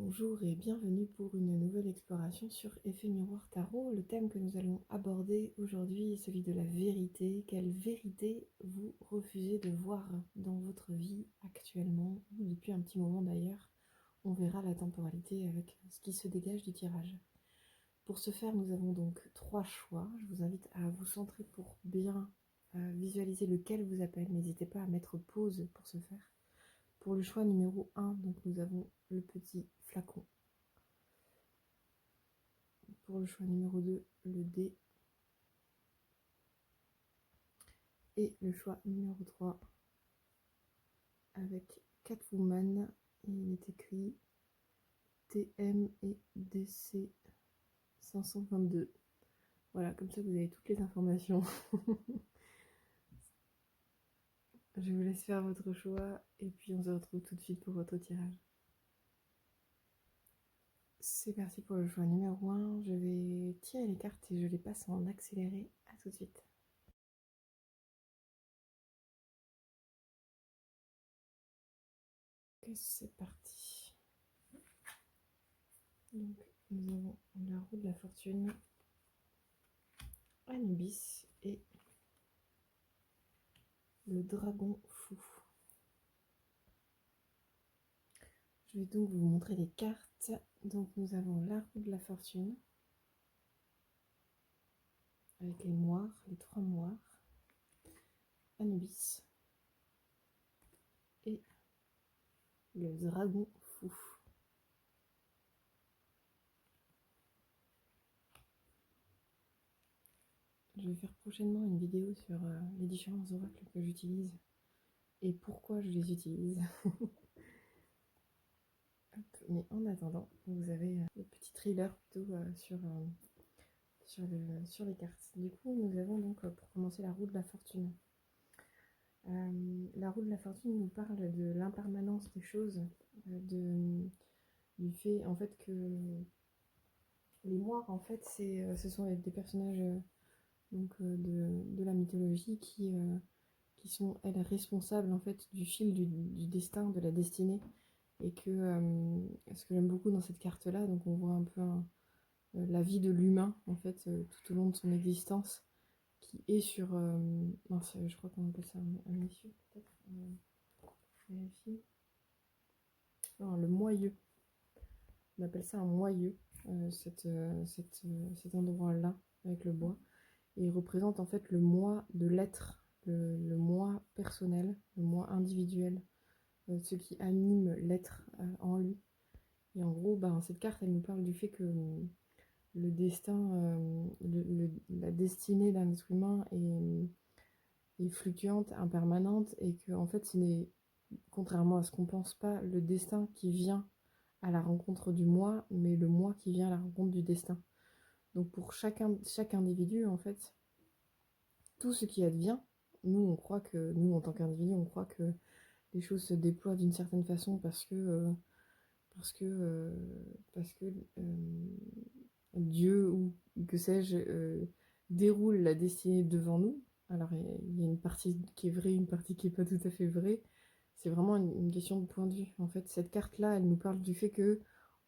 Bonjour et bienvenue pour une nouvelle exploration sur Effet Miroir Tarot. Le thème que nous allons aborder aujourd'hui est celui de la vérité. Quelle vérité vous refusez de voir dans votre vie actuellement, ou depuis un petit moment d'ailleurs? On verra la temporalité avec ce qui se dégage du tirage. Pour ce faire, nous avons donc 3 choix. Je vous invite à vous centrer pour bien visualiser lequel vous appelle. N'hésitez pas à mettre pause pour ce faire. Pour le choix numéro 1, donc nous avons le petit flacon. Pour le choix numéro 2, le dé. Et le choix numéro 3, avec Catwoman, il est écrit TM et DC 522. Voilà, comme ça vous avez toutes les informations. Je vous laisse faire votre choix et puis on se retrouve tout de suite pour votre tirage. C'est parti pour le choix numéro 1. Je vais tirer les cartes et je les passe en accéléré. À tout de suite. Ok, c'est parti. Donc, nous avons la roue de la fortune, Anubis et le dragon fou. Je vais donc vous montrer les cartes. Donc nous avons la roue de la fortune avec les moires, les 3 moires, Anubis et le dragon fou. Je vais faire prochainement une vidéo sur les différents oracles que j'utilise et pourquoi je les utilise. Mais en attendant, vous avez le petit thriller plutôt sur les cartes. Du coup, nous avons donc pour commencer la roue de la fortune. La roue de la fortune nous parle de l'impermanence des choses, du fait en fait que les moires en fait ce sont des personnages de la mythologie qui sont elles responsables en fait du fil du destin, de la destinée, et que ce que j'aime beaucoup dans cette carte là, donc on voit un peu la vie de l'humain en fait tout au long de son existence, qui est sur mince, je crois qu'on appelle ça un essieu peut-être, vérifie. Non, le moyeu, on appelle ça un moyeu, cet endroit là avec le bois, et il représente en fait le moi de l'être, le moi personnel, le moi individuel, ce qui anime l'être en lui. Et en gros, cette carte elle nous parle du fait que le destin, la destinée d'un être humain est fluctuante, impermanente, et que en fait ce n'est, contrairement à ce qu'on pense, pas le destin qui vient à la rencontre du moi, mais le moi qui vient à la rencontre du destin. Donc pour chaque individu, en fait, tout ce qui advient, nous en tant qu'individu, on croit que les choses se déploient d'une certaine façon parce que Dieu ou que sais-je déroule la destinée devant nous. Alors il y a une partie qui est vraie, une partie qui n'est pas tout à fait vraie. C'est vraiment une question de point de vue. En fait, cette carte-là, elle nous parle du fait que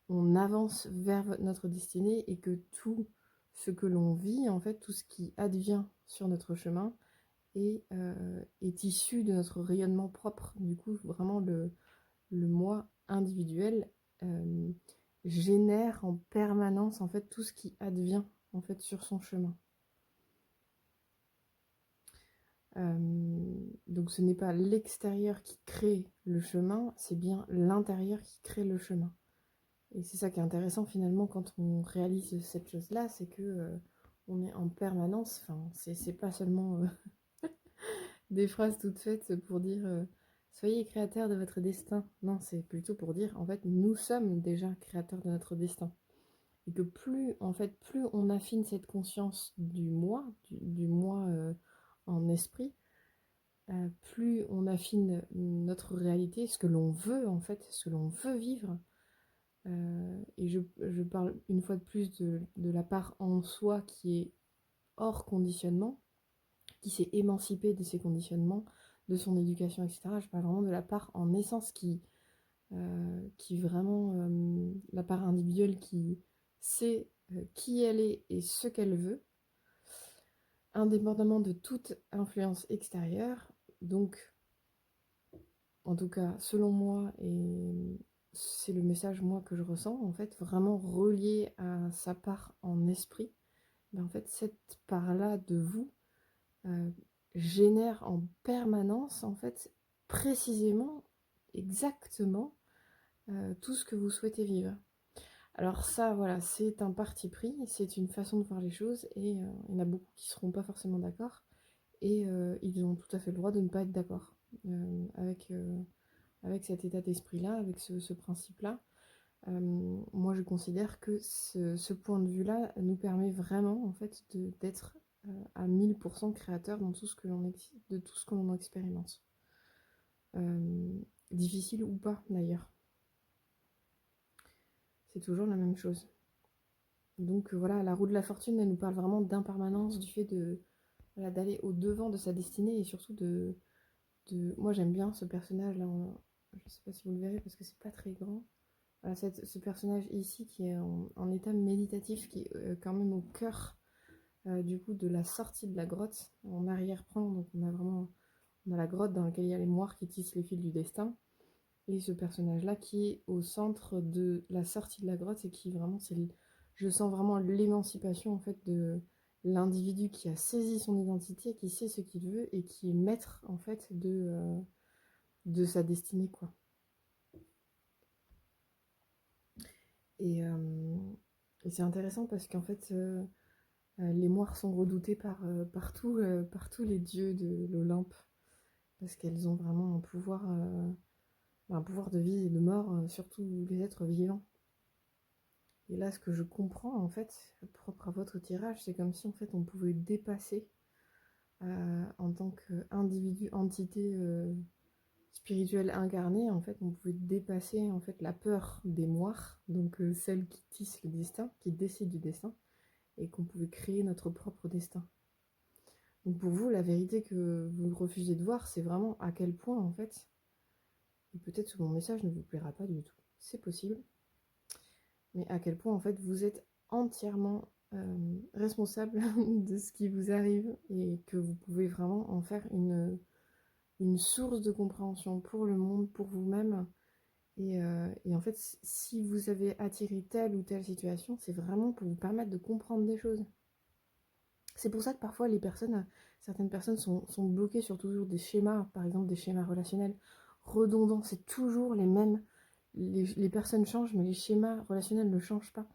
on avance vers notre destinée et que tout ce que l'on vit, en fait, tout ce qui advient sur notre chemin est issu de notre rayonnement propre. Du coup, vraiment, le moi individuel génère en permanence, en fait, tout ce qui advient, en fait, sur son chemin. Donc ce n'est pas l'extérieur qui crée le chemin, c'est bien l'intérieur qui crée le chemin. Et c'est ça qui est intéressant finalement quand on réalise cette chose-là, c'est que on est en permanence, enfin c'est pas seulement des phrases toutes faites pour dire soyez créateur de votre destin. Non, c'est plutôt pour dire en fait nous sommes déjà créateurs de notre destin. Et que plus on affine cette conscience du moi, du moi en esprit, plus on affine notre réalité, ce que l'on veut en fait, ce que l'on veut vivre. Et je parle une fois de plus de la part en soi qui est hors conditionnement, qui s'est émancipée de ses conditionnements, de son éducation, etc. Je parle vraiment de la part en essence qui qui vraiment, la part individuelle qui sait qui elle est et ce qu'elle veut, indépendamment de toute influence extérieure. Donc, en tout cas, selon moi, et c'est le message moi que je ressens, en fait, vraiment relié à sa part en esprit, ben, en fait, cette part-là de vous euh, génère en permanence, en fait, précisément, exactement, tout ce que vous souhaitez vivre. Alors ça, voilà, c'est un parti pris, c'est une façon de voir les choses, et il y en a beaucoup qui ne seront pas forcément d'accord, et ils ont tout à fait le droit de ne pas être d'accord avec cet état d'esprit-là, avec ce principe-là. Moi, je considère que ce point de vue-là nous permet vraiment, en fait, d'être à 1000% créateur dans tout ce que de tout ce que l'on expérimente. Difficile ou pas, d'ailleurs. C'est toujours la même chose. Donc voilà, la roue de la fortune, elle nous parle vraiment d'impermanence, du fait voilà, d'aller au-devant de sa destinée, et surtout moi, j'aime bien ce personnage-là. Je ne sais pas si vous le verrez parce que c'est pas très grand. Voilà, ce personnage ici qui est en état méditatif, qui est quand même au cœur du coup de la sortie de la grotte, en arrière-plan. Donc on a la grotte dans laquelle il y a les moires qui tissent les fils du destin. Et ce personnage-là qui est au centre de la sortie de la grotte, et qui vraiment, je sens vraiment l'émancipation en fait de l'individu qui a saisi son identité, qui sait ce qu'il veut et qui est maître en fait de sa destinée, quoi. Et c'est intéressant parce qu'en fait, les moires sont redoutées par tous les dieux de l'Olympe, parce qu'elles ont vraiment un pouvoir de vie et de mort sur tous les êtres vivants. Et là, ce que je comprends, en fait, propre à votre tirage, c'est comme si, en fait, on pouvait dépasser, en tant qu'individu, entité spirituelle incarnée, en fait, on pouvait dépasser, en fait, la peur des moires, donc celle qui tisse le destin, qui décide du destin, et qu'on pouvait créer notre propre destin. Donc pour vous, la vérité que vous refusez de voir, c'est vraiment à quel point, en fait, et peut-être que mon message ne vous plaira pas du tout, c'est possible, mais à quel point, en fait, vous êtes entièrement responsable de ce qui vous arrive, et que vous pouvez vraiment en faire une source de compréhension pour le monde, pour vous-même. Et en fait, si vous avez attiré telle ou telle situation, c'est vraiment pour vous permettre de comprendre des choses. C'est pour ça que parfois certaines personnes sont bloquées sur toujours des schémas, par exemple des schémas relationnels redondants. C'est toujours les mêmes. Les personnes changent, mais les schémas relationnels ne changent pas.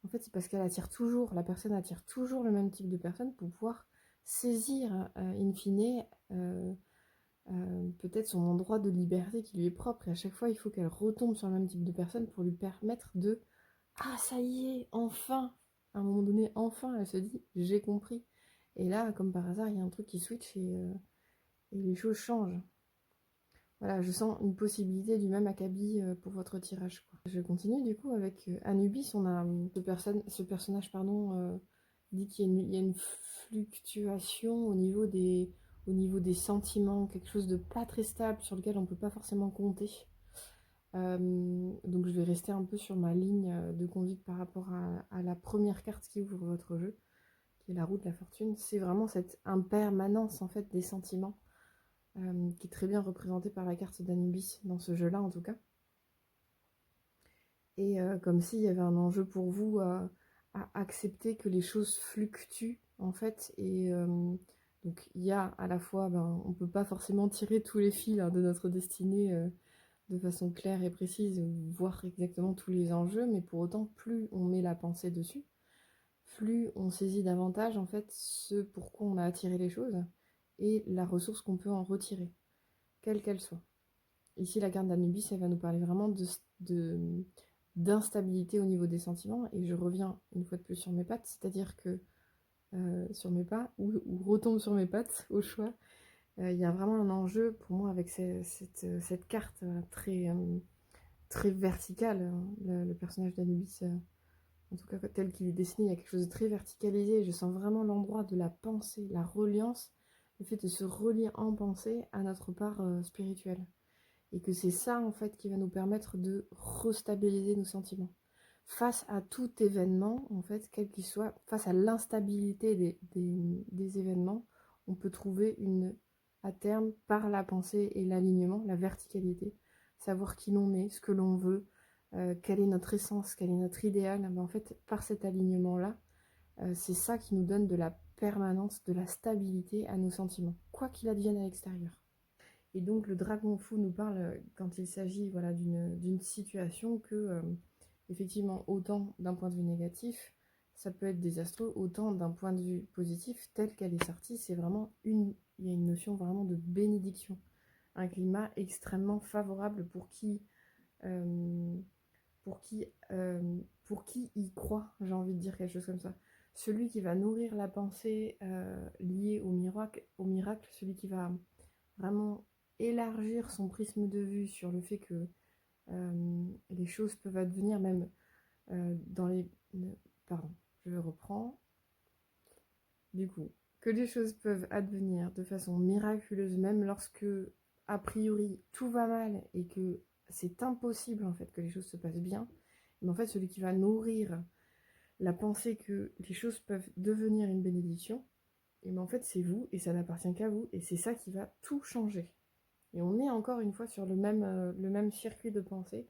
En fait, c'est parce la personne attire toujours le même type de personne pour pouvoir saisir, in fine, peut-être son endroit de liberté qui lui est propre. Et à chaque fois, il faut qu'elle retombe sur le même type de personne pour lui permettre de « Ah, ça y est, enfin !» À un moment donné, enfin, elle se dit « J'ai compris !» Et là, comme par hasard, il y a un truc qui switch, et les choses changent. Voilà, je sens une possibilité du même acabit pour votre tirage, quoi. Je continue du coup avec Anubis. On a ce personnage dit qu'il y a une fluctuation au niveau des sentiments, quelque chose de pas très stable sur lequel on ne peut pas forcément compter. Donc je vais rester un peu sur ma ligne de conduite par rapport à la première carte qui ouvre votre jeu, qui est la roue de la fortune. C'est vraiment cette impermanence en fait des sentiments, qui est très bien représentée par la carte d'Anubis dans ce jeu-là en tout cas. Et comme s'il y avait un enjeu pour vous à accepter que les choses fluctuent en fait. Et donc il y a à la fois, on ne peut pas forcément tirer tous les fils de notre destinée de façon claire et précise, voir exactement tous les enjeux, mais pour autant, plus on met la pensée dessus, plus on saisit davantage en fait ce pourquoi on a attiré les choses et la ressource qu'on peut en retirer, quelle qu'elle soit. Ici, la carte d'Anubis, elle va nous parler vraiment d'instabilité au niveau des sentiments, et je reviens une fois de plus sur mes pattes, c'est-à-dire que sur mes pas, ou retombe sur mes pattes, au choix. Il y a vraiment un enjeu pour moi avec cette carte très verticale, hein. Le personnage d'Anubis, en tout cas tel qu'il est dessiné, il y a quelque chose de très verticalisé. Je sens vraiment l'endroit de la pensée, la reliance, le fait de se relier en pensée à notre part spirituelle. Et que c'est ça, en fait, qui va nous permettre de restabiliser nos sentiments. Face à tout événement, en fait, quel qu'il soit, face à l'instabilité des événements, on peut trouver à terme, par la pensée et l'alignement, la verticalité, savoir qui l'on est, ce que l'on veut, quelle est notre essence, quel est notre idéal. Ben, en fait, par cet alignement-là, c'est ça qui nous donne de la permanence, de la stabilité à nos sentiments, quoi qu'il advienne à l'extérieur. Et donc le dragon fou nous parle, quand il s'agit voilà, d'une situation que, effectivement, autant d'un point de vue négatif, ça peut être désastreux, autant d'un point de vue positif, tel qu'elle est sortie, c'est vraiment il y a une notion vraiment de bénédiction. Un climat extrêmement favorable pour qui, euh, pour qui, pour qui y croit, j'ai envie de dire quelque chose comme ça. Celui qui va nourrir la pensée liée au miracle, celui qui va vraiment élargir son prisme de vue sur le fait que les choses peuvent advenir même dans les... Pardon, je reprends. Du coup, que les choses peuvent advenir de façon miraculeuse, même lorsque, a priori, tout va mal et que c'est impossible, en fait, que les choses se passent bien. Mais en fait, celui qui va nourrir la pensée que les choses peuvent devenir une bénédiction, et bien en fait, c'est vous, et ça n'appartient qu'à vous, et c'est ça qui va tout changer. Et on est encore une fois sur le même circuit de pensée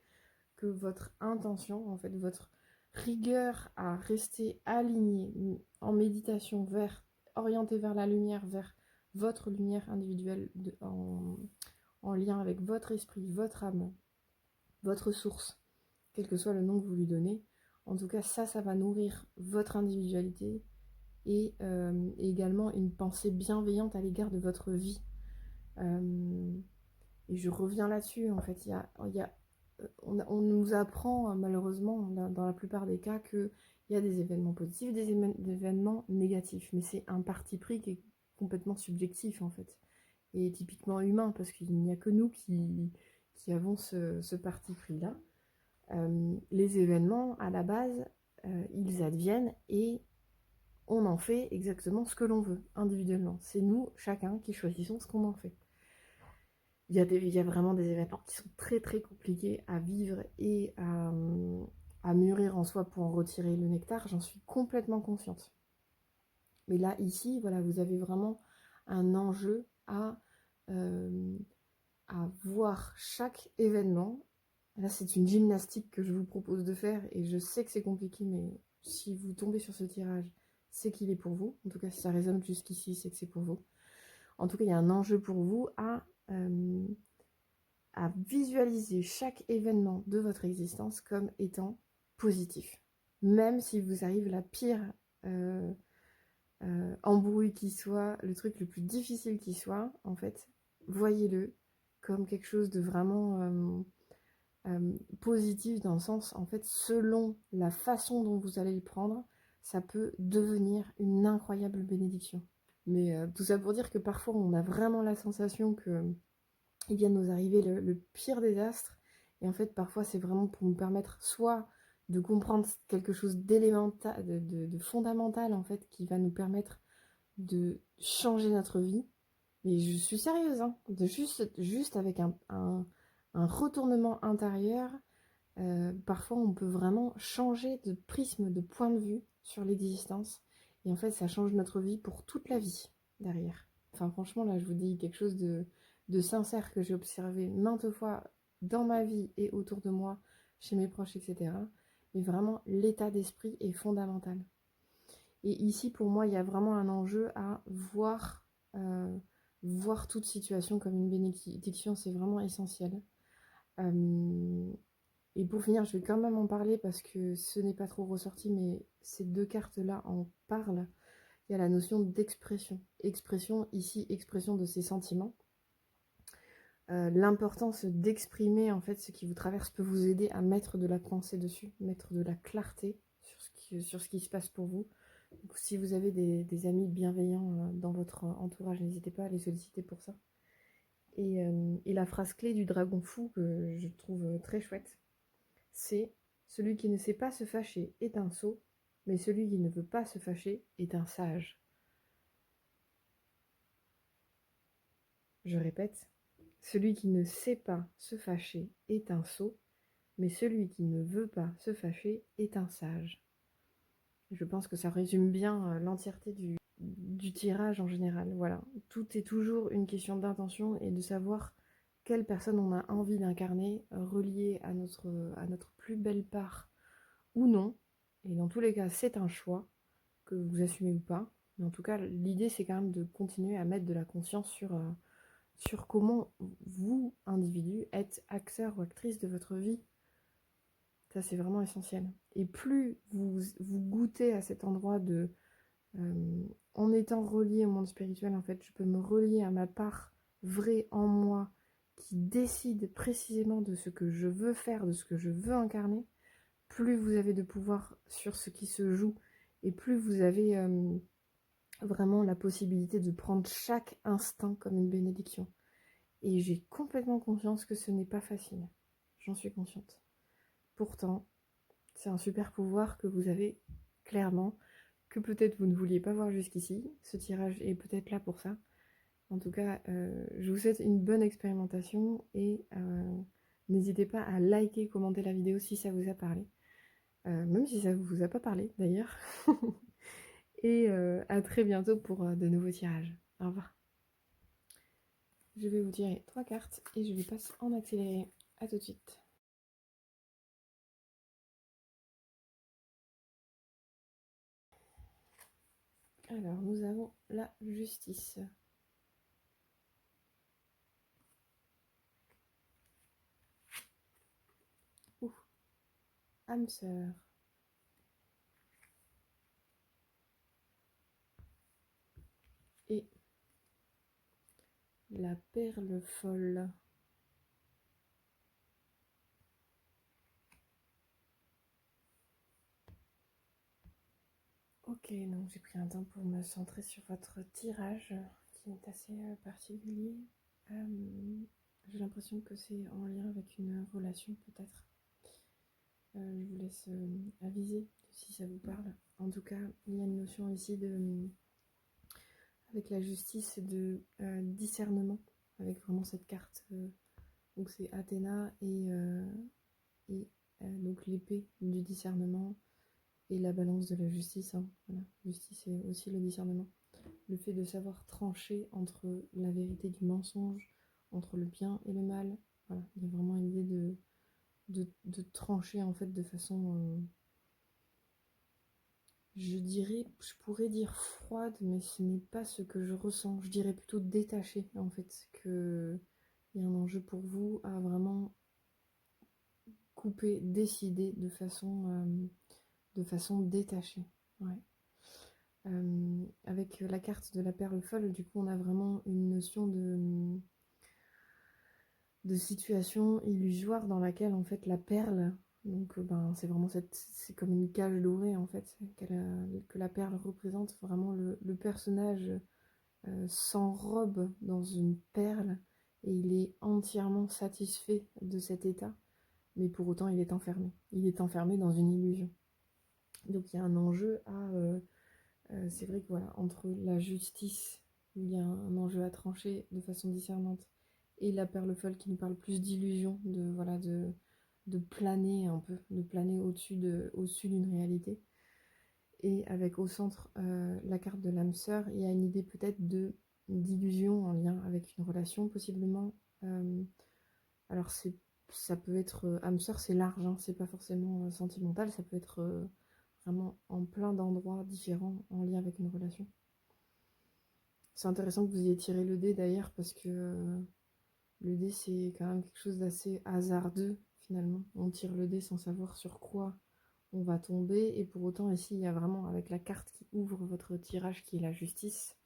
que votre intention, en fait, votre rigueur à rester aligné en méditation orienté vers la lumière, vers votre lumière individuelle en lien avec votre esprit, votre âme, votre source, quel que soit le nom que vous lui donnez. En tout cas, ça va nourrir votre individualité et également une pensée bienveillante à l'égard de votre vie. Et je reviens là-dessus, en fait, on nous apprend malheureusement dans la plupart des cas qu'il y a des événements positifs, des événements négatifs, mais c'est un parti pris qui est complètement subjectif en fait, et typiquement humain, parce qu'il n'y a que nous qui avons ce parti pris-là. Les événements, à la base, ils adviennent et on en fait exactement ce que l'on veut, individuellement. C'est nous, chacun, qui choisissons ce qu'on en fait. Il y a vraiment des événements qui sont très très compliqués à vivre et à mûrir en soi pour en retirer le nectar, j'en suis complètement consciente. Mais là, ici, voilà, vous avez vraiment un enjeu à voir chaque événement. Là, c'est une gymnastique que je vous propose de faire et je sais que c'est compliqué, mais si vous tombez sur ce tirage, c'est qu'il est pour vous. En tout cas, si ça résonne jusqu'ici, c'est que c'est pour vous. En tout cas, il y a un enjeu pour vous à visualiser chaque événement de votre existence comme étant positif. Même si vous arrive la pire embrouille qui soit, le truc le plus difficile qui soit, en fait, voyez-le comme quelque chose de vraiment positif dans le sens, en fait, selon la façon dont vous allez le prendre, ça peut devenir une incroyable bénédiction. Mais tout ça pour dire que parfois on a vraiment la sensation que il vient de nous arriver le pire désastre. Et en fait, parfois, c'est vraiment pour nous permettre soit de comprendre quelque chose d'élémental, de fondamental, en fait, qui va nous permettre de changer notre vie. Mais je suis sérieuse, hein, juste avec un retournement intérieur, parfois, on peut vraiment changer de prisme, de point de vue sur l'existence. Et en fait, ça change notre vie pour toute la vie, derrière. Enfin, franchement, là, je vous dis quelque chose de sincère que j'ai observé maintes fois dans ma vie et autour de moi, chez mes proches, etc. Mais vraiment, l'état d'esprit est fondamental. Et ici, pour moi, il y a vraiment un enjeu à voir toute situation comme une bénédiction. C'est vraiment essentiel. Et pour finir, je vais quand même en parler parce que ce n'est pas trop ressorti, mais ces deux cartes-là en parlent. Il y a la notion d'expression. Expression, ici, expression de ses sentiments. L'importance d'exprimer en fait ce qui vous traverse peut vous aider à mettre de la pensée dessus, mettre de la clarté sur ce qui se passe pour vous. Donc, si vous avez des amis bienveillants dans votre entourage, n'hésitez pas à les solliciter pour ça. Et la phrase clé du dragon fou que je trouve très chouette, c'est « Celui qui ne sait pas se fâcher est un sot, mais celui qui ne veut pas se fâcher est un sage. » Je répète, Celui qui ne sait pas se fâcher est un sot, mais celui qui ne veut pas se fâcher est un sage. Je pense que ça résume bien l'entièreté du tirage en général. Voilà, tout est toujours une question d'intention et de savoir quelle personne on a envie d'incarner, reliée à notre plus belle part ou non. Et dans tous les cas, c'est un choix, que vous assumez ou pas. Mais en tout cas, l'idée, c'est quand même de continuer à mettre de la conscience sur comment vous, individu, êtes acteur ou actrice de votre vie. Ça, c'est vraiment essentiel. Et plus vous goûtez à cet endroit de... en étant relié au monde spirituel, en fait, je peux me relier à ma part vraie en moi qui décide précisément de ce que je veux faire, de ce que je veux incarner, plus vous avez de pouvoir sur ce qui se joue et plus vous avez vraiment la possibilité de prendre chaque instant comme une bénédiction. Et j'ai complètement conscience que ce n'est pas facile. J'en suis consciente. Pourtant, c'est un super pouvoir que vous avez clairement, que peut-être vous ne vouliez pas voir jusqu'ici. Ce tirage est peut-être là pour ça. En tout cas, je vous souhaite une bonne expérimentation et n'hésitez pas à liker, commenter la vidéo si ça vous a parlé. Même si ça ne vous a pas parlé d'ailleurs. Et à très bientôt pour de nouveaux tirages. Au revoir. Je vais vous tirer 3 cartes et je les passe en accéléré. A tout de suite. Alors, nous avons la justice. Ouh, âme sœur. Et la perle folle. Ok, donc j'ai pris un temps pour me centrer sur votre tirage qui est assez particulier. J'ai l'impression que c'est en lien avec une relation peut-être. Je vous laisse aviser si ça vous parle. En tout cas, il y a une notion ici de, avec la justice de discernement, avec vraiment cette carte. Donc c'est Athéna et donc l'épée du discernement et la balance de la justice. Hein. Voilà. Justice c'est aussi le discernement. Le fait de savoir trancher entre la vérité du mensonge, entre le bien et le mal. Voilà. Il y a vraiment une idée de trancher en fait de façon... je pourrais dire froide, mais ce n'est pas ce que je ressens. Je dirais plutôt détachée, en fait, qu'il y a un enjeu pour vous à vraiment couper, décider de façon détachée. Ouais. Avec la carte de la perle folle, du coup, on a vraiment une notion de situation illusoire dans laquelle, en fait, la perle... Donc c'est vraiment c'est comme une cage dorée en fait, que la perle représente vraiment le personnage s'enrobe dans une perle et il est entièrement satisfait de cet état, mais pour autant il est enfermé. Il est enfermé dans une illusion. Donc il y a un enjeu c'est vrai que voilà, entre la justice, où il y a un enjeu à trancher de façon discernante, et la perle folle qui nous parle plus d'illusion, de planer un peu, de planer au-dessus d'une réalité. Et avec au centre la carte de l'âme sœur, il y a une idée peut-être d'illusion en lien avec une relation possiblement. Alors ça peut être âme sœur, c'est large, hein, c'est pas forcément sentimental, ça peut être vraiment en plein d'endroits différents en lien avec une relation. C'est intéressant que vous ayez tiré le dé d'ailleurs parce que le dé c'est quand même quelque chose d'assez hasardeux finalement. On tire le dé sans savoir sur quoi on va tomber et pour autant ici il y a vraiment avec la carte qui ouvre votre tirage qui est la justice.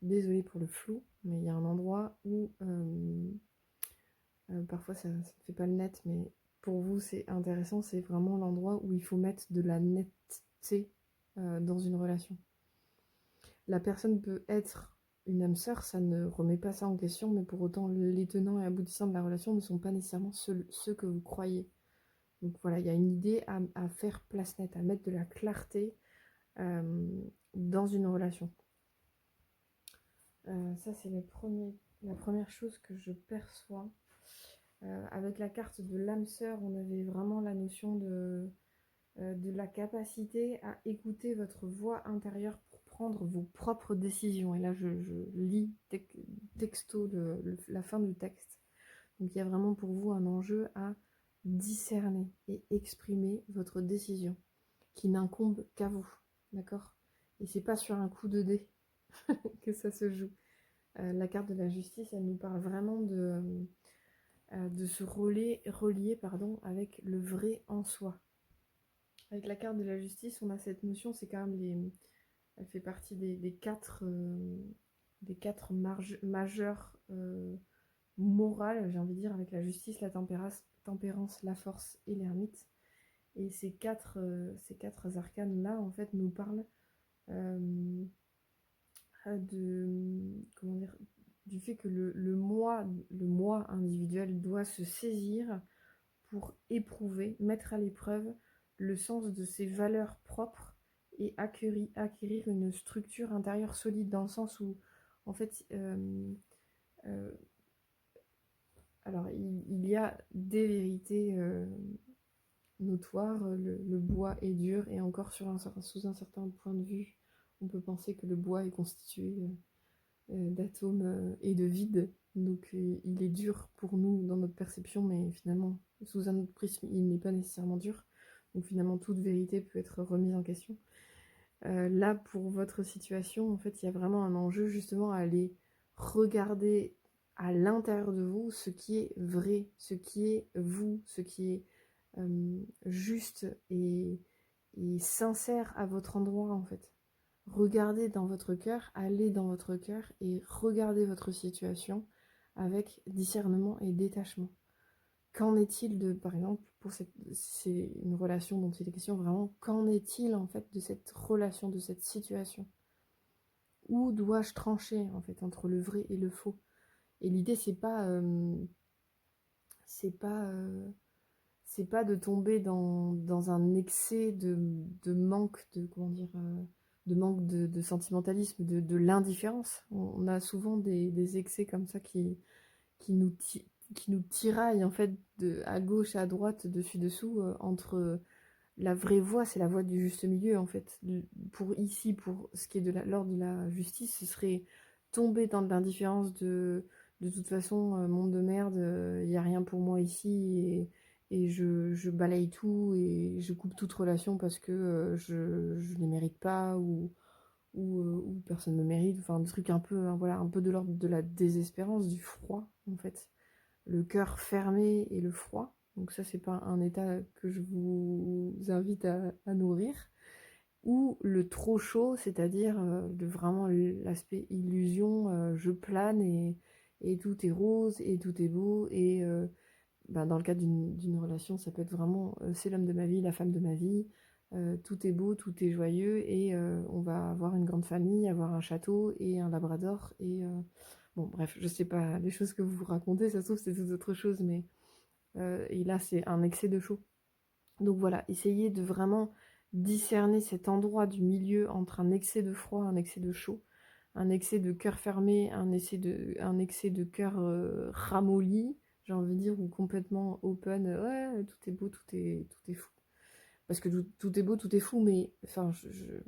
Désolée pour le flou, mais il y a un endroit où parfois ça ne fait pas le net, mais pour vous c'est intéressant, c'est vraiment l'endroit où il faut mettre de la netteté dans une relation. La personne peut être une âme sœur, ça ne remet pas ça en question, mais pour autant les tenants et aboutissants de la relation ne sont pas nécessairement ceux que vous croyez. Donc voilà, il y a une idée à faire place nette, à mettre de la clarté dans une relation. Ça c'est le premier la première chose que je perçois, avec la carte de l'âme sœur, on avait vraiment la notion de la capacité à écouter votre voix intérieure pour prendre vos propres décisions. Et là, je lis texto la fin du texte. Donc il y a vraiment pour vous un enjeu à discerner et exprimer votre décision, qui n'incombe qu'à vous, d'accord? Et c'est pas sur un coup de dé que ça se joue. La carte de la justice, elle nous parle vraiment de se relier avec le vrai en soi. Avec la carte de la justice, on a cette notion, c'est quand même elle fait partie des quatre majeurs morales, j'ai envie de dire, avec la justice, la tempérance, la force et l'ermite. Et ces quatre arcanes-là, en fait, nous parlent comment dire, du fait que le moi individuel doit se saisir pour éprouver, mettre à l'épreuve le sens de ses valeurs propres et acquérir une structure intérieure solide, dans le sens où, en fait, alors il y a des vérités notoires. Le bois est dur, et encore sous un certain point de vue, on peut penser que le bois est constitué d'atomes et de vide. Donc il est dur pour nous dans notre perception, mais finalement, sous un autre prisme, il n'est pas nécessairement dur. Donc finalement, toute vérité peut être remise en question. Là, pour votre situation, en fait, il y a vraiment un enjeu justement à aller regarder à l'intérieur de vous ce qui est vrai, ce qui est vous, ce qui est juste et sincère à votre endroit, en fait. Regardez dans votre cœur, allez dans votre cœur et regardez votre situation avec discernement et détachement. Qu'en est-il de, par exemple, c'est une relation dont il est question vraiment, qu'en est-il en fait de cette relation, de cette situation? Où dois-je trancher en fait entre le vrai et le faux? Et l'idée, c'est pas, c'est pas de tomber dans un excès de manque de, comment dire, de manque de sentimentalisme, de l'indifférence. On a souvent des excès comme ça qui nous, qui nous tiraillent en fait à gauche, à droite, dessus, dessous, entre la vraie voie, c'est la voie du juste milieu en fait. Pour ce qui est de l'ordre de la justice, ce serait tomber dans de l'indifférence de toute façon, monde de merde, il n'y a rien pour moi ici, et je balaye tout et je coupe toute relation parce que je ne les mérite pas, ou personne ne me mérite, enfin des trucs un peu, hein, voilà, un peu de l'ordre de la désespérance, du froid en fait. Le cœur fermé et le froid. Donc ça, c'est pas un état que je vous invite à nourrir. Ou le trop chaud, c'est-à-dire vraiment l'aspect illusion, je plane et tout est rose et tout est beau. Et dans le cadre d'une relation, ça peut être vraiment c'est l'homme de ma vie, la femme de ma vie. Tout est beau, tout est joyeux, et on va avoir une grande famille, avoir un château et un labrador. Et bon, bref, je sais pas, les choses que vous racontez, ça se trouve, c'est tout autre chose, mais et là, c'est un excès de chaud. Donc voilà, essayez de vraiment discerner cet endroit du milieu entre un excès de froid, un excès de chaud, un excès de cœur fermé, un excès de cœur ramolli, j'ai envie de dire, ou complètement open. Ouais, tout est beau, tout est fou. Parce que tout est beau, tout est fou, mais enfin,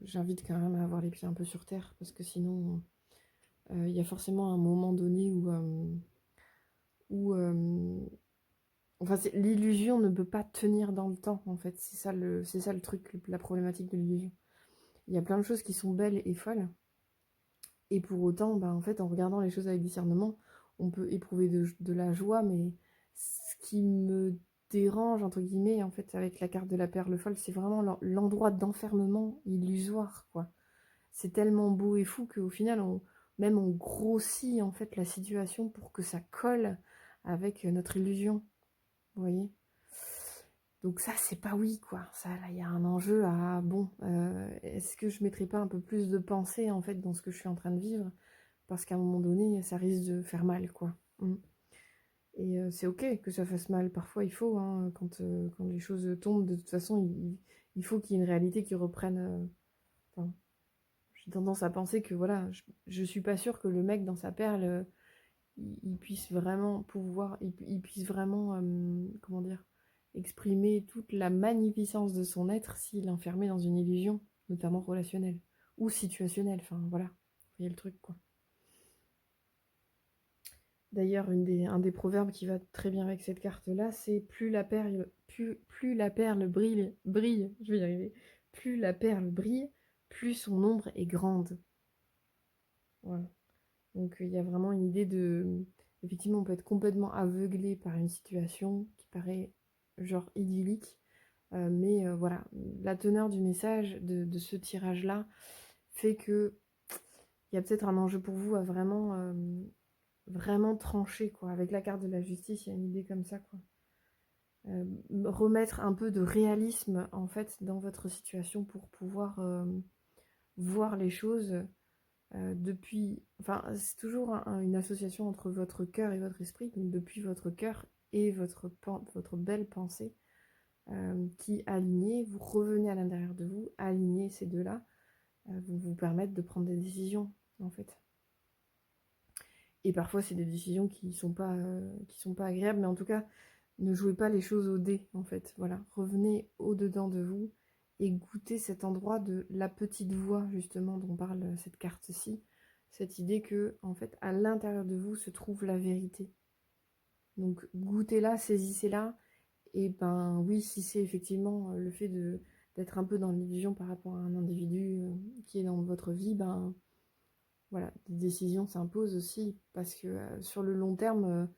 j'invite quand même à avoir les pieds un peu sur terre, parce que sinon, il y a forcément un moment donné où enfin, l'illusion ne peut pas tenir dans le temps, en fait. C'est ça le truc, la problématique de l'illusion. Il y a plein de choses qui sont belles et folles, et pour autant, en fait, en regardant les choses avec discernement, on peut éprouver de la joie, mais ce qui me dérange, entre guillemets, en fait, avec la carte de la perle folle, c'est vraiment l'endroit d'enfermement illusoire, quoi. C'est tellement beau et fou qu'au final, on grossit, en fait, la situation pour que ça colle avec notre illusion, vous voyez? Donc ça, c'est pas oui, quoi. Ça, là, il y a un enjeu à, bon, est-ce que je mettrais pas un peu plus de pensée, en fait, dans ce que je suis en train de vivre? Parce qu'à un moment donné, ça risque de faire mal, quoi. Et c'est ok que ça fasse mal. Parfois, il faut, hein, quand les choses tombent, de toute façon, il faut qu'il y ait une réalité qui reprenne. Enfin, j'ai tendance à penser que, voilà, je suis pas sûre que le mec dans sa perle, il puisse vraiment il puisse vraiment, comment dire, exprimer toute la magnificence de son être s'il est enfermé dans une illusion, notamment relationnelle ou situationnelle. Enfin voilà, vous voyez le truc quoi. D'ailleurs, un des proverbes qui va très bien avec cette carte-là, c'est plus la perle brille, je vais y arriver, plus la perle brille, plus son ombre est grande. Voilà. Donc il y a vraiment une idée de... Effectivement, on peut être complètement aveuglé par une situation qui paraît genre idyllique. Mais voilà, la teneur du message de ce tirage-là fait que il y a peut-être un enjeu pour vous à vraiment, vraiment trancher, quoi. Avec la carte de la justice, il y a une idée comme ça, quoi. Remettre un peu de réalisme, en fait, dans votre situation pour pouvoir voir les choses depuis... Enfin, c'est toujours une association entre votre cœur et votre esprit, donc depuis votre cœur et votre belle pensée, qui alignez, vous revenez à l'intérieur de vous, alignez ces deux-là, vous permettent de prendre des décisions, en fait. Et parfois, c'est des décisions qui sont pas agréables, mais en tout cas, ne jouez pas les choses au dé, en fait. Voilà, revenez au-dedans de vous et goûtez cet endroit de la petite voix, justement, dont parle cette carte-ci. Cette idée que, en fait, à l'intérieur de vous se trouve la vérité. Donc, goûtez-la, saisissez-la. Et ben oui, si c'est effectivement le fait d'être un peu dans l'illusion par rapport à un individu qui est dans votre vie, ben voilà, des décisions s'imposent aussi. Parce que sur le long terme...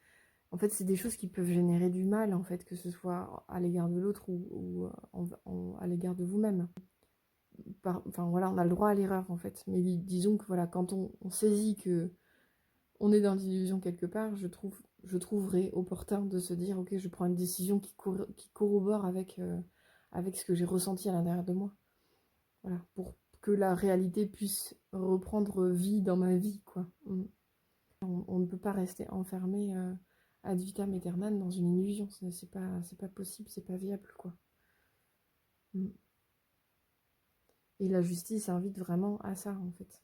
en fait, c'est des choses qui peuvent générer du mal, en fait, que ce soit à l'égard de l'autre ou à l'égard de vous-même. Enfin, voilà, on a le droit à l'erreur, en fait. Mais disons que, voilà, quand on saisit que on est dans l'illusion quelque part, je trouverais opportun de se dire, ok, je prends une décision qui corrobore avec ce que j'ai ressenti à l'intérieur de moi. Voilà, pour que la réalité puisse reprendre vie dans ma vie, quoi. On ne peut pas rester enfermé ad vitam aeternam dans une illusion. C'est pas possible, c'est pas viable, quoi. Et la justice invite vraiment à ça, en fait.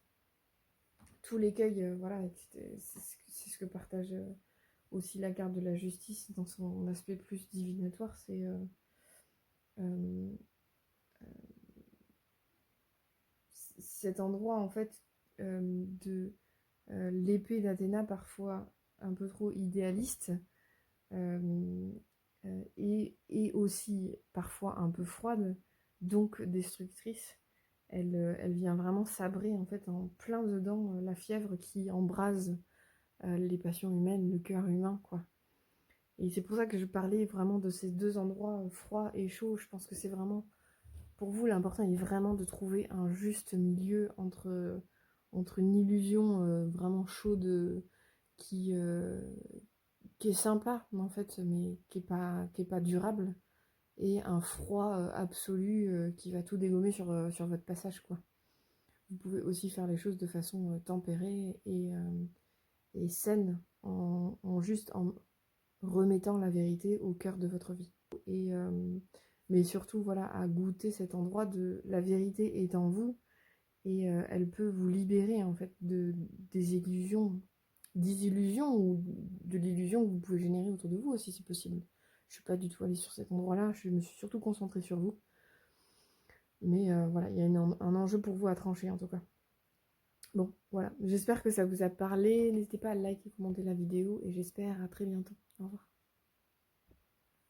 Tout l'écueil, voilà, c'est ce que partage aussi la carte de la justice dans son aspect plus divinatoire, c'est euh, cet endroit, en fait, de l'épée d'Athéna, parfois un peu trop idéaliste, et aussi parfois un peu froide, donc destructrice. Elle vient vraiment sabrer en fait en plein dedans la fièvre qui embrase les passions humaines, le cœur humain, quoi. Et c'est pour ça que je parlais vraiment de ces deux endroits, froid et chaud. Je pense que c'est vraiment, pour vous, l'important est vraiment de trouver un juste milieu entre une illusion vraiment chaude qui, euh, qui est sympa en fait, mais qui est pas durable, et un froid absolu qui va tout dégommer sur votre passage, quoi. Vous pouvez aussi faire les choses de façon tempérée et saine, juste en remettant la vérité au cœur de votre vie. Mais surtout, voilà, à goûter cet endroit de la vérité est en vous, et elle peut vous libérer en fait des illusions ou de l'illusion que vous pouvez générer autour de vous aussi, c'est possible. Je suis pas du tout allée sur cet endroit-là, je me suis surtout concentrée sur vous. Mais voilà, il y a un enjeu pour vous à trancher en tout cas. Bon, voilà, j'espère que ça vous a parlé. N'hésitez pas à liker, commenter la vidéo, et j'espère à très bientôt. Au revoir.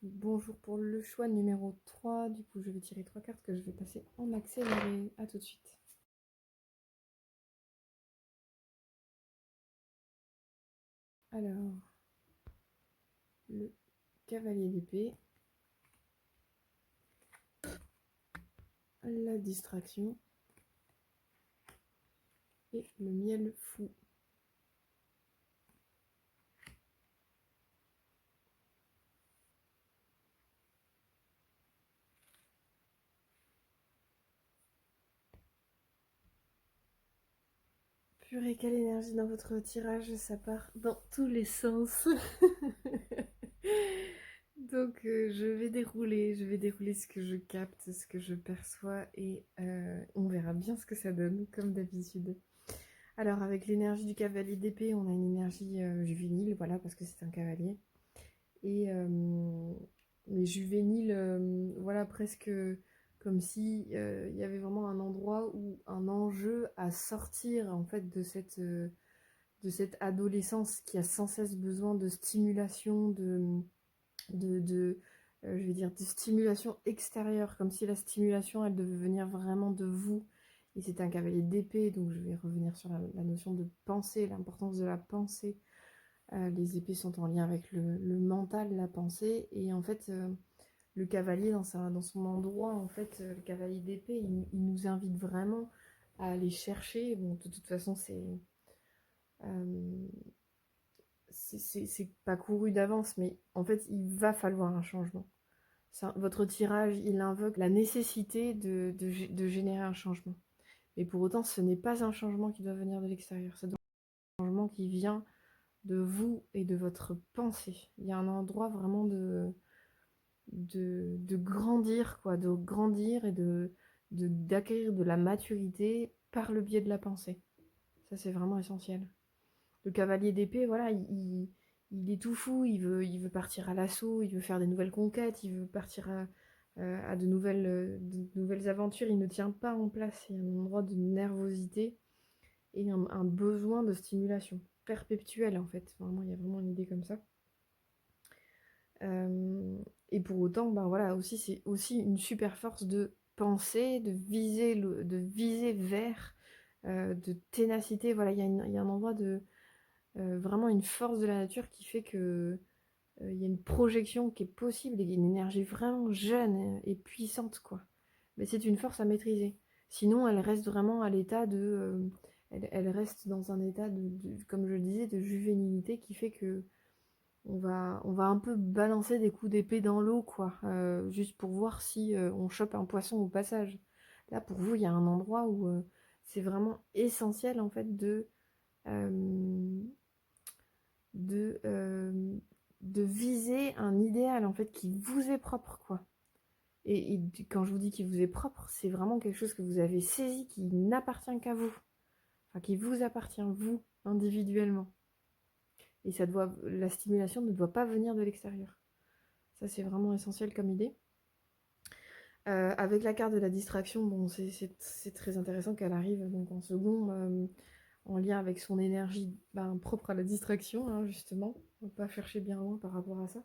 Bonjour pour le choix numéro 3. Du coup, je vais tirer 3 cartes que je vais passer en accéléré. A tout de suite. Alors, le cavalier d'épée, la distraction et le miel fou. Purée, quelle énergie dans votre tirage, ça part dans tous les sens. Donc je vais dérouler ce que je capte, ce que je perçois, et on verra bien ce que ça donne, comme d'habitude. Alors, avec l'énergie du cavalier d'épée, on a une énergie juvénile, voilà, parce que c'est un cavalier. Et mais juvénile, voilà, presque comme si il y avait vraiment un endroit où un enjeu à sortir, en fait, de cette adolescence qui a sans cesse besoin de stimulation, je vais dire, de stimulation extérieure, comme si la stimulation, elle devait venir vraiment de vous. Et c'est un cavalier d'épée, donc je vais revenir sur la notion de pensée, l'importance de la pensée. Les épées sont en lien avec le mental, la pensée, et en fait, le cavalier dans son endroit, en fait, le cavalier d'épée, il nous invite vraiment à aller chercher. Bon, de toute façon, euh, c'est pas couru d'avance, mais en fait, il va falloir un changement. Votre tirage, il invoque la nécessité de générer un changement. Et pour autant, ce n'est pas un changement qui doit venir de l'extérieur, c'est un changement qui vient de vous et de votre pensée. Il y a un endroit vraiment de grandir, quoi, de grandir et d'acquérir de la maturité par le biais de la pensée. Ça, c'est vraiment essentiel. Le cavalier d'épée, voilà, il est tout fou, il veut partir à l'assaut, il veut faire des nouvelles conquêtes, il veut partir à de nouvelles aventures, il ne tient pas en place. Il y a un endroit de nervosité et un besoin de stimulation perpétuelle, en fait. Vraiment, il y a vraiment une idée comme ça. Et pour autant, ben voilà, aussi, c'est aussi une super force de penser, de viser vers, de ténacité. Voilà, il y a un endroit de vraiment une force de la nature qui fait que il y a une projection qui est possible et une énergie vraiment jeune et puissante, quoi. Mais c'est une force à maîtriser. Sinon, elle reste vraiment à l'état elle reste dans un état comme je le disais, de juvénilité qui fait que on va un peu balancer des coups d'épée dans l'eau, quoi, juste pour voir si on chope un poisson au passage. Là, pour vous, il y a un endroit où c'est vraiment essentiel, en fait, euh, de, euh, de viser un idéal, en fait, qui vous est propre, quoi. Et quand je vous dis qu'il vous est propre, c'est vraiment quelque chose que vous avez saisi, qui n'appartient qu'à vous. Enfin, qui vous appartient, vous, individuellement. Et la stimulation ne doit pas venir de l'extérieur. Ça, c'est vraiment essentiel comme idée. Avec la carte de la distraction, bon, c'est très intéressant qu'elle arrive donc en second, en lien avec son énergie propre à la distraction, hein, justement. On ne va pas chercher bien loin par rapport à ça.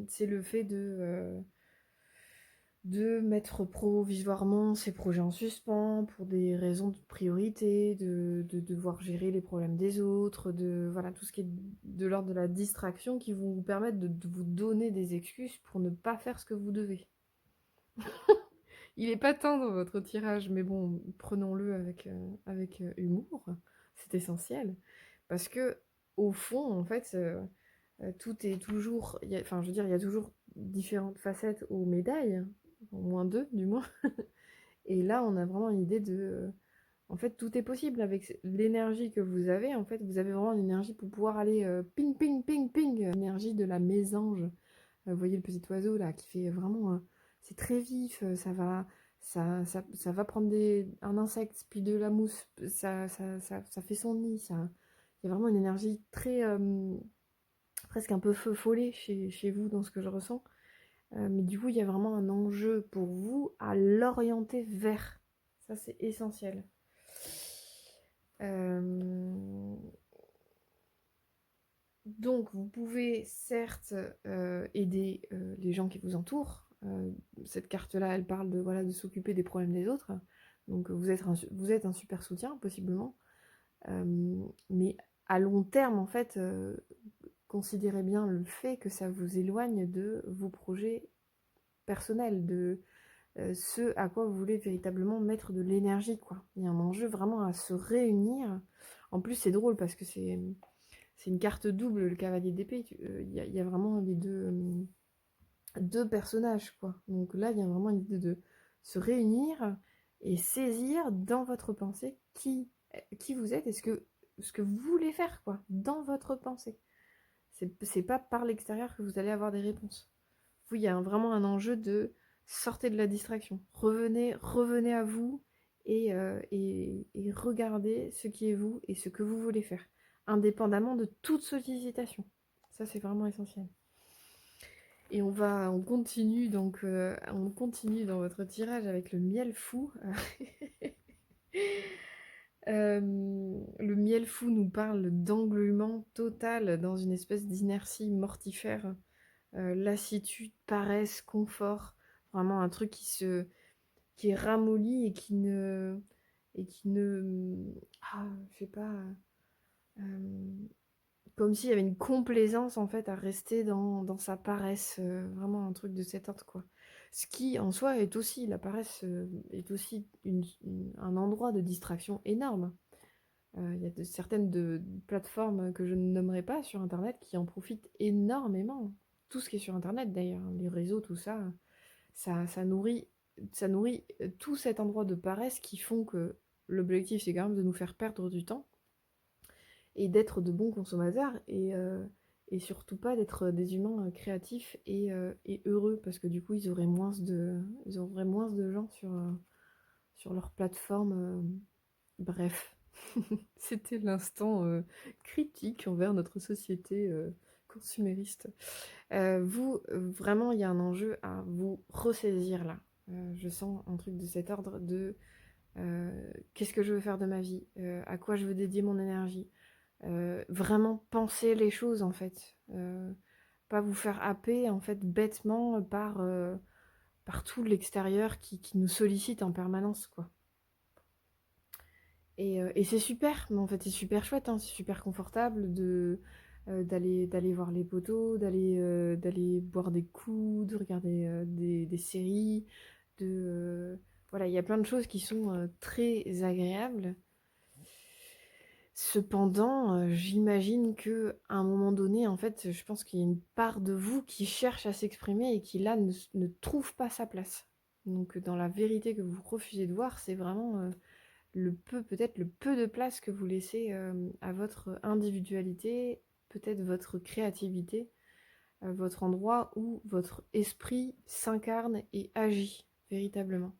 C'est le fait de mettre provisoirement ses projets en suspens pour des raisons de priorité, de devoir gérer les problèmes des autres, voilà, tout ce qui est de l'ordre de la distraction qui vont vous permettre de vous donner des excuses pour ne pas faire ce que vous devez. Il est pas tendre votre tirage, mais bon, prenons-le avec humour, c'est essentiel. Parce que, au fond, en fait, tout est toujours. Enfin, je veux dire, il y a toujours différentes facettes aux médailles, au moins deux, du moins. Et là, on a vraiment une idée en fait, tout est possible avec l'énergie que vous avez. En fait, vous avez vraiment l'énergie pour pouvoir aller ping, ping, ping, ping. L'énergie de la mésange. Vous voyez le petit oiseau là qui fait vraiment. C'est très vif. Ça va prendre un insecte, puis de la mousse. Ça fait son nid. Il y a vraiment une énergie très. Presque un peu feu follet chez vous dans ce que je ressens. Mais du coup, il y a vraiment un enjeu pour vous à l'orienter vers. Ça, c'est essentiel. Donc, vous pouvez certes aider les gens qui vous entourent. Cette carte-là, elle parle de, voilà, de s'occuper des problèmes des autres. Donc, vous êtes un super soutien, possiblement. Mais à long terme, en fait, considérez bien le fait que ça vous éloigne de vos projets personnels, de ce à quoi vous voulez véritablement mettre de l'énergie, quoi. Il y a un enjeu vraiment à se réunir. En plus, c'est drôle parce que c'est une carte double, le cavalier d'épée. Il y a vraiment les deux personnages, quoi. Donc là, il y a vraiment une idée de se réunir et saisir dans votre pensée qui vous êtes et ce que vous voulez faire, quoi, dans votre pensée. C'est pas par l'extérieur que vous allez avoir des réponses. Vous, il y a vraiment un enjeu de sortez de la distraction. Revenez à vous et regardez ce qui est vous et ce que vous voulez faire, indépendamment de toute sollicitation. Ça, c'est vraiment essentiel. Et on continue donc, on continue dans votre tirage avec le miel fou. Le miel fou nous parle d'engluement total dans une espèce d'inertie mortifère, lassitude, paresse, confort, vraiment un truc qui est ramolli et qui ne, je sais pas, comme s'il y avait une complaisance en fait à rester dans sa paresse, vraiment un truc de cet ordre quoi. Ce qui en soi est aussi, la paresse est aussi un endroit de distraction énorme. Il y a certaines plateformes que je ne nommerai pas sur internet qui en profitent énormément. Tout ce qui est sur internet d'ailleurs, les réseaux, tout ça, ça nourrit, tout cet endroit de paresse qui font que l'objectif c'est quand même de nous faire perdre du temps et d'être de bons consommateurs et surtout pas d'être des humains créatifs et heureux parce que du coup ils auraient moins de gens sur leur plateforme. Bref, c'était l'instant critique envers notre société consumériste. Vous, vraiment, il y a un enjeu à vous ressaisir là. Je sens un truc de cet ordre de qu'est-ce que je veux faire de ma vie, à quoi je veux dédier mon énergie. Vraiment penser les choses en fait. Pas vous faire happer en fait bêtement par tout l'extérieur qui nous sollicite en permanence quoi. Et c'est super, mais en fait c'est super chouette, hein, c'est super confortable d'aller voir les poteaux, d'aller boire des coups, de regarder des séries, voilà, il y a plein de choses qui sont très agréables. Cependant, j'imagine qu'à un moment donné, en fait, je pense qu'il y a une part de vous qui cherche à s'exprimer et qui là ne trouve pas sa place. Donc dans la vérité que vous refusez de voir, c'est vraiment peut-être le peu de place que vous laissez à votre individualité, peut-être votre créativité, votre endroit où votre esprit s'incarne et agit véritablement.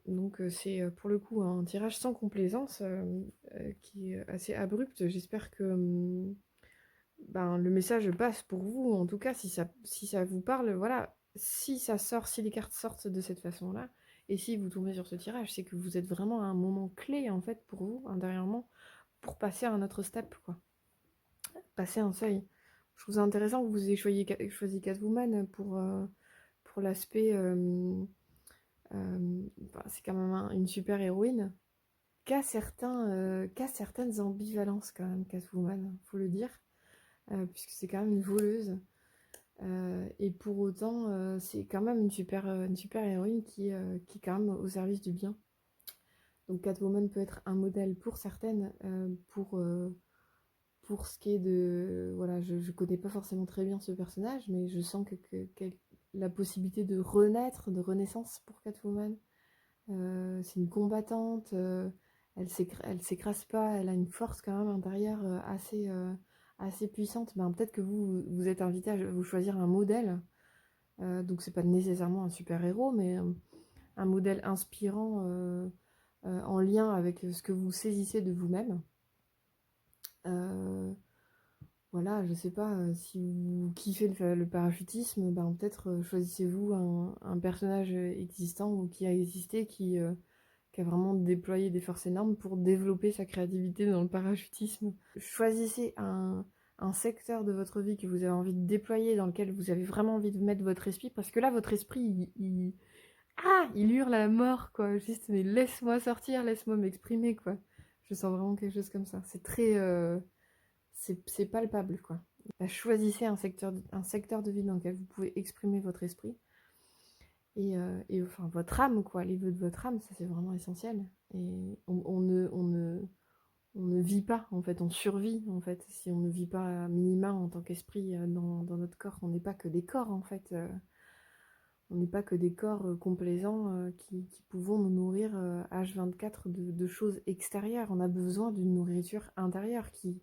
Donc c'est pour le coup un tirage sans complaisance qui est assez abrupt. J'espère que le message passe pour vous. En tout cas, si ça vous parle, voilà, si les cartes sortent de cette façon-là, et si vous tombez sur ce tirage, c'est que vous êtes vraiment à un moment clé en fait pour vous, intérieurement, pour passer à un autre step, quoi. Passer un seuil. Je trouve ça intéressant que vous ayez choisi Catwoman pour l'aspect. C'est quand même une super héroïne qu'a certaines ambivalences quand même, Catwoman, faut le dire, puisque c'est quand même une voleuse. Et pour autant, c'est quand même une super héroïne qui est quand même au service du bien. Donc Catwoman peut être un modèle pour certaines, pour ce qui est de... Voilà, je connais pas forcément très bien ce personnage, mais je sens la possibilité de renaître, de renaissance pour Catwoman. C'est une combattante, elle s'écrase pas, elle a une force quand même intérieure assez puissante. Peut-être que vous êtes invité à vous choisir un modèle. Donc c'est pas nécessairement un super-héros, mais un modèle inspirant en lien avec ce que vous saisissez de vous-même. Voilà, je sais pas, si vous kiffez le parachutisme, peut-être choisissez-vous un personnage existant ou qui a existé, qui a vraiment déployé des forces énormes pour développer sa créativité dans le parachutisme. Choisissez un secteur de votre vie que vous avez envie de déployer, dans lequel vous avez vraiment envie de mettre votre esprit, parce que là, votre esprit, il hurle à la mort, quoi. Juste, mais laisse-moi sortir, laisse-moi m'exprimer, quoi. Je sens vraiment quelque chose comme ça. C'est très... c'est palpable, quoi. Choisissez un secteur de vie dans lequel vous pouvez exprimer votre esprit. Et enfin, votre âme, quoi, les vœux de votre âme, ça c'est vraiment essentiel. Et on ne vit pas, en fait, on survit, en fait. Si on ne vit pas à minima en tant qu'esprit dans notre corps, on n'est pas que des corps, en fait. On n'est pas que des corps complaisants qui pouvons nous nourrir H24 de choses extérieures. On a besoin d'une nourriture intérieure qui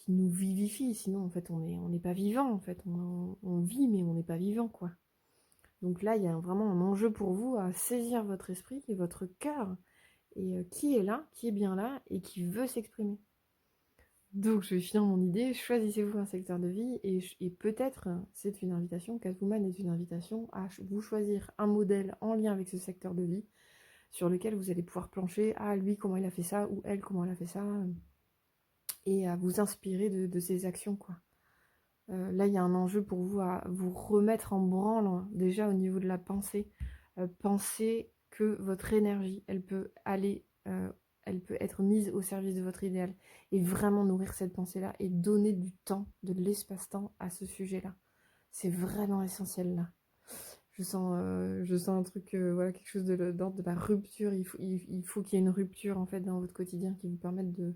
nous vivifie, sinon en fait on n'est pas vivant, en fait. On vit mais on n'est pas vivant, quoi. Donc là, il y a vraiment un enjeu pour vous à saisir votre esprit et votre cœur, et qui est là, qui est bien là, et qui veut s'exprimer. Donc je vais finir mon idée, choisissez-vous un secteur de vie, et peut-être c'est une invitation, Catwoman est une invitation à vous choisir un modèle en lien avec ce secteur de vie, sur lequel vous allez pouvoir plancher, ah lui comment il a fait ça, ou elle comment elle a fait ça, et à vous inspirer de ses actions, quoi. Là, il y a un enjeu pour vous à vous remettre en branle, hein, déjà au niveau de la pensée. Pensez que votre énergie, elle peut être mise au service de votre idéal. Et vraiment nourrir cette pensée-là et donner du temps, de l'espace-temps à ce sujet-là. C'est vraiment essentiel, là. Je sens un truc, voilà, quelque chose d'ordre de la rupture. Il faut qu'il y ait une rupture, en fait, dans votre quotidien qui vous permette de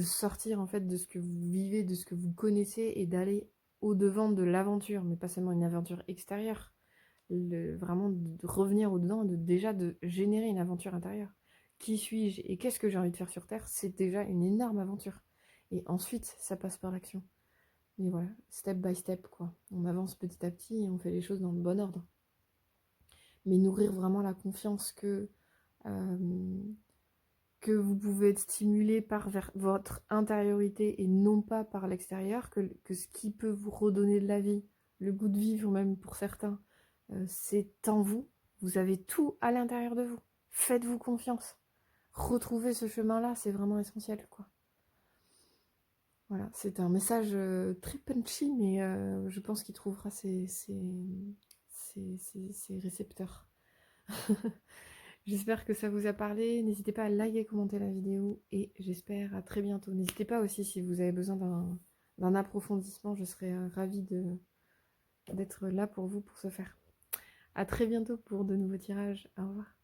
sortir en fait de ce que vous vivez, de ce que vous connaissez, et d'aller au-devant de l'aventure, mais pas seulement une aventure extérieure, vraiment de revenir au-dedans, de générer une aventure intérieure. Qui suis-je et qu'est-ce que j'ai envie de faire sur Terre? C'est déjà une énorme aventure. Et ensuite, ça passe par l'action. Mais voilà, step by step, quoi. On avance petit à petit et on fait les choses dans le bon ordre. Mais nourrir vraiment la confiance que vous pouvez être stimulé par votre intériorité et non pas par l'extérieur, que ce qui peut vous redonner de la vie, le goût de vivre même pour certains, c'est en vous. Vous avez tout à l'intérieur de vous. Faites-vous confiance. Retrouvez ce chemin-là, c'est vraiment essentiel, quoi. Voilà, c'est un message très punchy, mais je pense qu'il trouvera ses récepteurs. J'espère que ça vous a parlé. N'hésitez pas à liker, commenter la vidéo, et j'espère à très bientôt. N'hésitez pas aussi si vous avez besoin d'un approfondissement, je serais ravie d'être là pour vous pour ce faire. À très bientôt pour de nouveaux tirages. Au revoir.